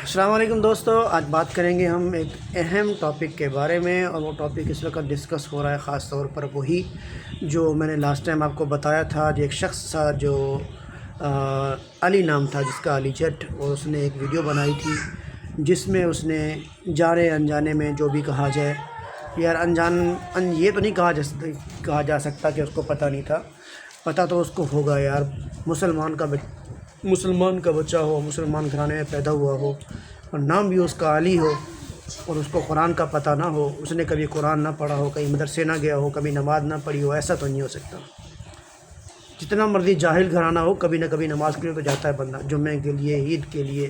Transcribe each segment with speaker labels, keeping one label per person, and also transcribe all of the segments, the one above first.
Speaker 1: السلام علیکم دوستو، آج بات کریں گے ہم ایک اہم ٹاپک کے بارے میں، اور وہ ٹاپک اس وقت ڈسکس ہو رہا ہے خاص طور پر وہی جو میں نے لاسٹ ٹائم آپ کو بتایا تھا۔ جو ایک شخص تھا جو علی نام تھا، جس کا علی جٹ، اور اس نے ایک ویڈیو بنائی تھی جس میں اس نے جانے انجانے میں جو بھی کہا جائے، یار یہ تو نہیں کہا جا سکتا کہ اس کو پتہ نہیں تھا، پتہ تو اس کو ہوگا یار۔ مسلمان کا بچہ ہو، مسلمان گھرانے میں پیدا ہوا ہو، اور نام بھی اس کا علی ہو، اور اس کو قرآن کا پتہ نہ ہو، اس نے کبھی قرآن نہ پڑھا ہو، کہیں مدرسے نہ گیا ہو، کبھی نماز نہ پڑھی ہو، ایسا تو نہیں ہو سکتا۔ جتنا مرضی جاہل گھرانہ ہو، کبھی نہ کبھی نماز کے لیے تو جاتا ہے بندہ، جمعے کے لیے، عید کے لیے،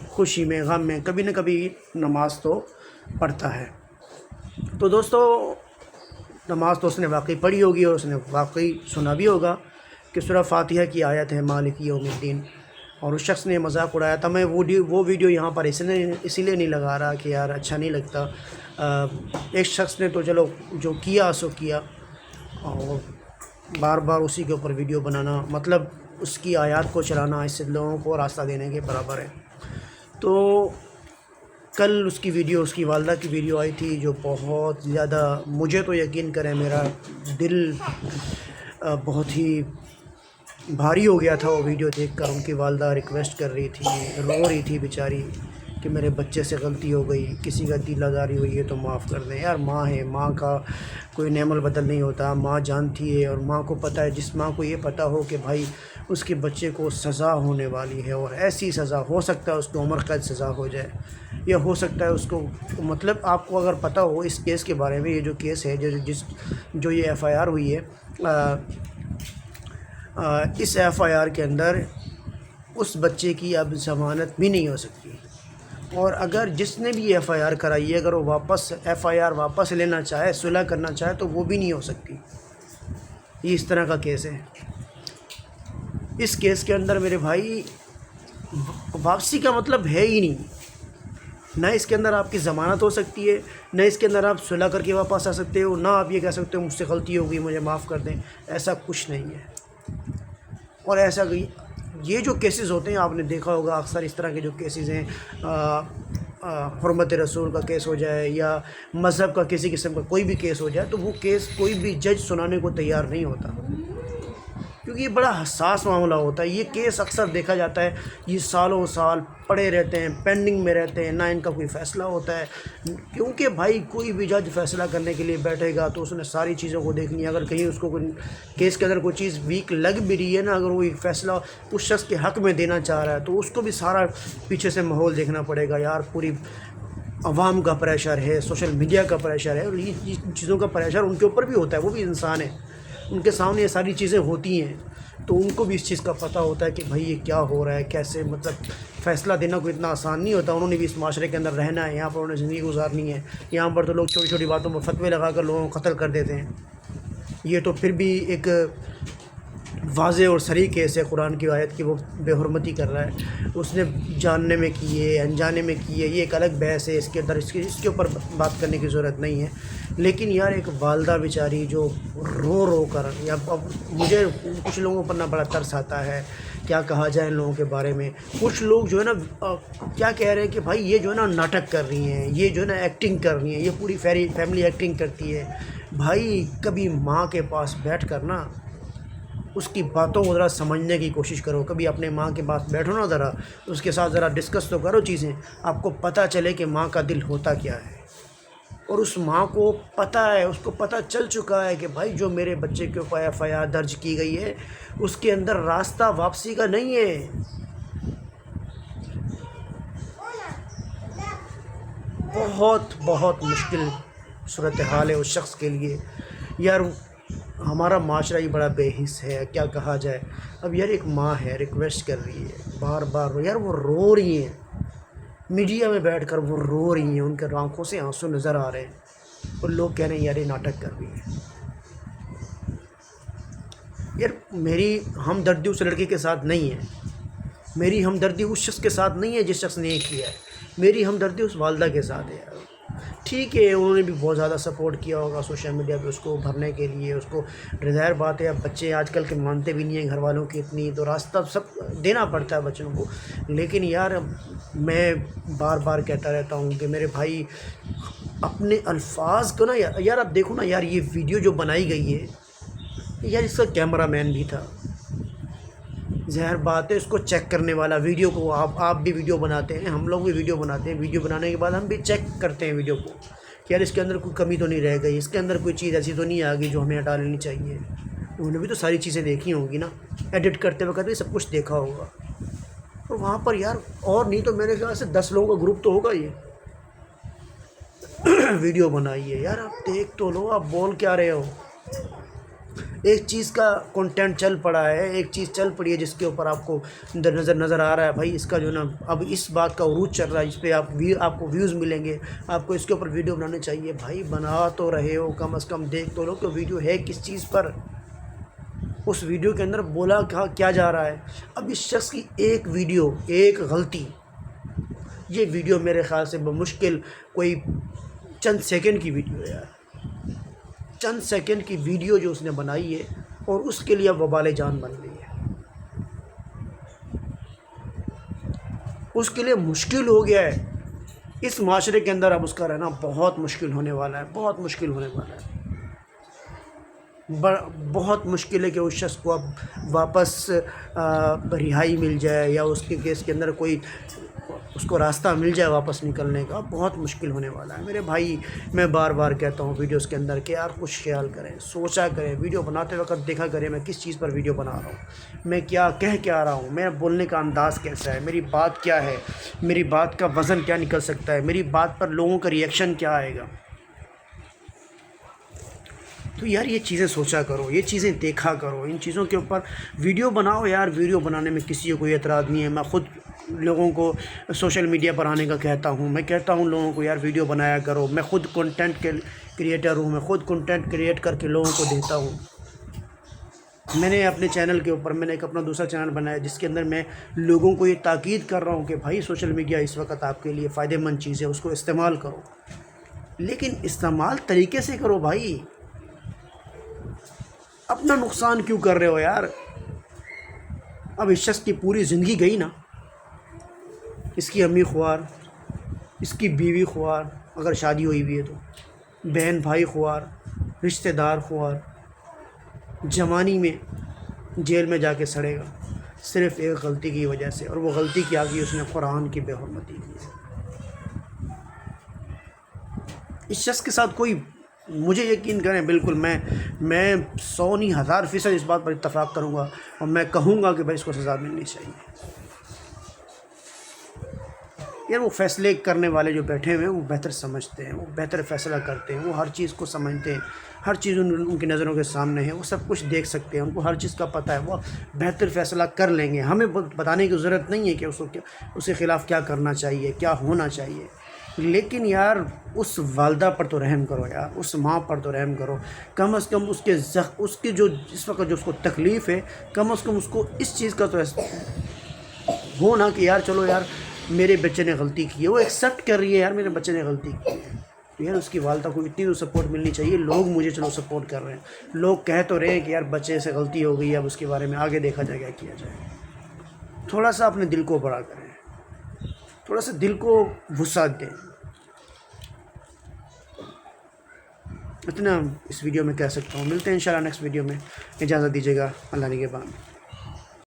Speaker 1: خوشی میں، غم میں، کبھی نہ کبھی نماز تو پڑھتا ہے۔ تو دوستو، نماز تو اس نے واقعی پڑھی ہوگی، اور اس نے واقعی سنا بھی ہوگا کہ سورہ فاتحہ کی آیت ہے مالک یوم الدین، اور اس شخص نے مذاق اڑایا تھا۔ میں وہ ویڈیو یہاں پر اسی لیے نہیں لگا رہا کہ یار اچھا نہیں لگتا۔ ایک شخص نے تو چلو جو کیا سو کیا، اور بار بار اسی کے اوپر ویڈیو بنانا، مطلب اس کی آیات کو چلانا، اس سے لوگوں کو راستہ دینے کے برابر ہے۔ تو کل اس کی والدہ کی ویڈیو آئی تھی، جو بہت زیادہ، مجھے تو یقین کریں میرا دل بہت ہی بھاری ہو گیا تھا وہ ویڈیو دیکھ کر۔ ان کی والدہ ریکویسٹ کر رہی تھی، رو رہی تھی بیچاری کہ میرے بچے سے غلطی ہو گئی، کسی کا دل آزاری ہوئی ہے تو معاف کر دیں۔ یار ماں ہے، ماں کا کوئی نعم البدل نہیں ہوتا، ماں جانتی ہے، اور ماں کو پتہ ہے، جس ماں کو یہ پتہ ہو کہ بھائی اس کے بچے کو سزا ہونے والی ہے، اور ایسی سزا ہو سکتا ہے اس کو عمر قید سزا ہو جائے، یا ہو سکتا ہے اس کو، مطلب آپ کو اگر پتہ ہو اس کیس کے بارے میں، یہ جو کیس ہے، جو یہ ایف آئی آر ہوئی ہے، اس ایف آئی آر کے اندر اس بچے کی اب ضمانت بھی نہیں ہو سکتی، اور اگر جس نے بھی ایف آئی آر کرائی ہے، اگر وہ واپس ایف آئی آر واپس لینا چاہے، صلح کرنا چاہے، تو وہ بھی نہیں ہو سکتی۔ یہ اس طرح کا کیس ہے۔ اس کیس کے اندر میرے بھائی واپسی کا مطلب ہے ہی نہیں، نہ اس کے اندر آپ کی ضمانت ہو سکتی ہے، نہ اس کے اندر آپ صلح کر کے واپس آ سکتے ہو، نہ آپ یہ کہہ سکتے ہو مجھ سے غلطی ہو گئی، مجھے معاف کر دیں۔ ایسا کچھ نہیں ہے۔ اور ایسا یہ جو کیسز ہوتے ہیں، آپ نے دیکھا ہوگا اکثر اس طرح کے جو کیسز ہیں، حرمت رسول کا کیس ہو جائے، یا مذہب کا کسی قسم کا کوئی بھی کیس ہو جائے، تو وہ کیس کوئی بھی جج سنانے کو تیار نہیں ہوتا، کیونکہ یہ بڑا حساس معاملہ ہوتا ہے۔ یہ کیس اکثر دیکھا جاتا ہے، یہ سالوں سال پڑے رہتے ہیں، پینڈنگ میں رہتے ہیں، نہ ان کا کوئی فیصلہ ہوتا ہے، کیونکہ بھائی کوئی بھی جج فیصلہ کرنے کے لیے بیٹھے گا تو اس نے ساری چیزوں کو دیکھنی ہے۔ اگر کہیں اس کو کوئی کیس کے اندر کوئی چیز ویک لگ بھی رہی ہے نا، اگر وہ ایک فیصلہ اس شخص کے حق میں دینا چاہ رہا ہے، تو اس کو بھی سارا پیچھے سے ماحول دیکھنا پڑے گا۔ یار پوری عوام کا پریشر ہے، سوشل میڈیا کا پریشر ہے، اور یہ چیزوں کا پریشر ان کے اوپر بھی ہوتا ہے، وہ بھی انسان ہے، ان کے سامنے یہ ساری چیزیں ہوتی ہیں، تو ان کو بھی اس چیز کا پتہ ہوتا ہے کہ بھائی یہ کیا ہو رہا ہے، کیسے، مطلب فیصلہ دینا کوئی اتنا آسان نہیں ہوتا۔ انہوں نے بھی اس معاشرے کے اندر رہنا ہے، یہاں پر انہوں نے زندگی گزارنی ہے۔ یہاں پر تو لوگ چھوٹی چھوٹی باتوں پر فتوے لگا کر لوگوں کو قتل کر دیتے ہیں۔ یہ تو پھر بھی ایک واضح اور صریح کیس ہے، قرآن کی آیت کی وہ بے حرمتی کر رہا ہے، اس نے جاننے میں کی ہے، انجانے میں کی ہے، یہ ایک الگ بحث ہے، اس کے اندر اس کے اوپر بات کرنے کی ضرورت نہیں ہے۔ لیکن یار ایک والدہ بیچاری جو رو رو کر، یا مجھے کچھ لوگوں پر نہ بڑا ترس آتا ہے، کیا کہا جائے ان لوگوں کے بارے میں۔ کچھ لوگ جو ہے نا کیا کہہ رہے ہیں کہ بھائی یہ جو ہے نا ناٹک کر رہی ہیں، یہ جو ہے نا ایکٹنگ کر رہی ہیں، یہ پوری فیملی ایکٹنگ کرتی ہے۔ بھائی کبھی ماں کے پاس بیٹھ کر نا اس کی باتوں کو ذرا سمجھنے کی کوشش کرو، کبھی اپنے ماں کے پاس بیٹھو نا، ذرا اس کے ساتھ ذرا ڈسکس تو کرو چیزیں، آپ کو پتہ چلے کہ ماں کا دل ہوتا کیا ہے۔ اور اس ماں کو پتہ ہے، اس کو پتہ چل چکا ہے کہ بھائی جو میرے بچے کے اوپر ایف آئی آر درج کی گئی ہے، اس کے اندر راستہ واپسی کا نہیں ہے۔ بہت بہت مشکل صورتحال ہے اس شخص کے لیے۔ یار ہمارا معاشرہ ہی بڑا بے حس ہے، کیا کہا جائے۔ اب یار ایک ماں ہے، ریکویسٹ کر رہی ہے بار بار، یار وہ رو رہی ہیں، میڈیا میں بیٹھ کر وہ رو رہی ہیں، ان کے آنکھوں سے آنسو نظر آ رہے ہیں، اور لوگ کہہ رہے ہیں یار یہ ناٹک کر رہی ہے۔ یار میری ہمدردی اس لڑکی کے ساتھ نہیں ہے، میری ہمدردی اس شخص کے ساتھ نہیں ہے جس شخص نے یہ کیا ہے، میری ہمدردی اس والدہ کے ساتھ ہے۔ یار ٹھیک ہے، انہوں نے بھی بہت زیادہ سپورٹ کیا ہوگا سوشل میڈیا پہ اس کو بھرنے کے لیے، اس کو ظاہر بات ہے، اب بچے آج کل کے مانتے بھی نہیں ہیں گھر والوں کی اتنی، تو راستہ سب دینا پڑتا ہے بچوں کو۔ لیکن یار میں بار بار کہتا رہتا ہوں کہ میرے بھائی اپنے الفاظ کو نا یار آپ دیکھو نا یار، یہ ویڈیو جو بنائی گئی ہے یار، اس کا کیمرہ مین بھی تھا، ظاہر بات ہے اس کو چیک کرنے والا، ویڈیو کو آپ بھی ویڈیو بناتے ہیں، ہم لوگ بھی ویڈیو بناتے ہیں، ویڈیو بنانے کے بعد ہم بھی چیک کرتے ہیں ویڈیو کو کہ یار اس کے اندر کوئی کمی تو نہیں رہ گئی، اس کے اندر کوئی چیز ایسی تو نہیں آ گئی جو ہمیں ہٹا لینی چاہیے۔ انہوں نے بھی تو ساری چیزیں دیکھی ہوں گی نا، ایڈٹ کرتے وقت بھی سب کچھ دیکھا ہوگا، اور وہاں پر یار اور نہیں تو میرے خیال سے 10 لوگوں کا گروپ تو ہوگا یہ ویڈیو بنائی ہے۔ یار آپ دیکھ تو لو، آپ بول کیا رہے ہو؟ ایک چیز کا کنٹینٹ چل پڑا ہے، ایک چیز چل پڑی ہے جس کے اوپر آپ کو نظر آ رہا ہے بھائی اس کا جو نا اب اس بات کا عروج چل رہا ہے، اس پہ آپ کو ویوز ملیں گے، آپ کو اس کے اوپر ویڈیو بنانے چاہیے۔ بھائی بنا تو رہے ہو، کم از کم دیکھ تو لو کہ ویڈیو ہے کس چیز پر، اس ویڈیو کے اندر بولا کیا جا رہا ہے۔ اب اس شخص کی ایک ویڈیو، ایک غلطی، یہ ویڈیو میرے خیال سے بمشکل کوئی چند سیکنڈ کی ویڈیو ہے یار، چند سیکنڈ کی ویڈیو جو اس نے بنائی ہے، اور اس کے لیے اب وبال جان بن گئی ہے، اس کے لیے مشکل ہو گیا ہے اس معاشرے کے اندر، اب اس کا رہنا بہت مشکل ہونے والا ہے، بہت مشکل ہونے والا ہے، بہت مشکل ہے کہ اس شخص کو اب واپس رہائی مل جائے، یا اس کے کیس کے اندر کوئی اس کو راستہ مل جائے واپس نکلنے کا، بہت مشکل ہونے والا ہے۔ میرے بھائی میں بار بار کہتا ہوں ویڈیوز کے اندر کہ یار کچھ خیال کریں، سوچا کریں، ویڈیو بناتے وقت دیکھا کریں میں کس چیز پر ویڈیو بنا رہا ہوں، میں کیا کہہ رہا ہوں، میرا بولنے کا انداز کیسا ہے، میری بات کیا ہے، میری بات کا وزن کیا نکل سکتا ہے، میری بات پر لوگوں کا ریئیکشن کیا آئے گا۔ تو یار یہ چیزیں سوچا کرو، یہ چیزیں دیکھا کرو، ان چیزوں کے اوپر ویڈیو بناؤ۔ یار ویڈیو بنانے میں کسی کو کوئی اعتراض نہیں ہے، میں خود لوگوں کو سوشل میڈیا پر آنے کا کہتا ہوں، میں کہتا ہوں لوگوں کو یار ویڈیو بنایا کرو، میں خود کنٹینٹ کریٹر ہوں، میں خود کنٹینٹ کریٹ کر کے لوگوں کو دیتا ہوں۔ میں نے اپنے چینل کے اوپر میں نے ایک اپنا دوسرا چینل بنایا جس کے اندر میں لوگوں کو یہ تاکید کر رہا ہوں کہ بھائی سوشل میڈیا اس وقت آپ کے لیے فائدہ مند چیز ہے، اس کو استعمال کرو، لیکن استعمال طریقے سے کرو بھائی، اپنا نقصان کیوں کر رہے ہو یار؟ اب اس شخص کی پوری زندگی گئی نا، اس کی امی خوار، اس کی بیوی خوار اگر شادی ہوئی بھی ہے تو، بہن بھائی خوار، رشتہ دار خوار، جوانی میں جیل میں جا کے سڑے گا صرف ایک غلطی کی وجہ سے، اور وہ غلطی کیا کی؟ اس نے قرآن کی بے حرمتی کی۔ اس شخص کے ساتھ کوئی، مجھے یقین کریں بالکل میں 100 نہیں 1000% اس بات پر اتفاق کروں گا، اور میں کہوں گا کہ بھائی اس کو سزا ملنی چاہیے۔ یار وہ فیصلے کرنے والے جو بیٹھے ہوئے ہیں وہ بہتر سمجھتے ہیں، وہ بہتر فیصلہ کرتے ہیں، وہ ہر چیز کو سمجھتے ہیں، ہر چیز ان کی نظروں کے سامنے ہے، وہ سب کچھ دیکھ سکتے ہیں، ان کو ہر چیز کا پتہ ہے، وہ بہتر فیصلہ کر لیں گے۔ ہمیں بتانے کی ضرورت نہیں ہے کہ اس کے خلاف کیا کرنا چاہیے، کیا ہونا چاہیے، لیکن یار اس والدہ پر تو رحم کرو یار، اس ماں پر تو رحم کرو، کم از کم اس کے جو اس وقت جو اس کو تکلیف ہے، کم از کم اس کو اس چیز کا تو ہو نا کہ یار چلو یار میرے بچے نے غلطی کی ہے، وہ ایکسیپٹ کر رہی ہے یار میرے بچے نے غلطی کی ہے، تو یار اس کی والدہ کو اتنی تو سپورٹ ملنی چاہیے۔ لوگ مجھے چلو سپورٹ کر رہے ہیں، لوگ کہہ تو رہے ہیں کہ یار بچے سے غلطی ہو گئی ہے، اب اس کے بارے میں آگے دیکھا جائے کیا کیا جائے۔ تھوڑا سا اپنے دل کو بڑا کریں، تھوڑا سا دل کو وسعت دیں، اتنا اس ویڈیو میں کہہ سکتا ہوں۔ ملتے ہیں انشاءاللہ نیکسٹ ویڈیو میں، اجازت دیجیے گا، اللہ نگہبان۔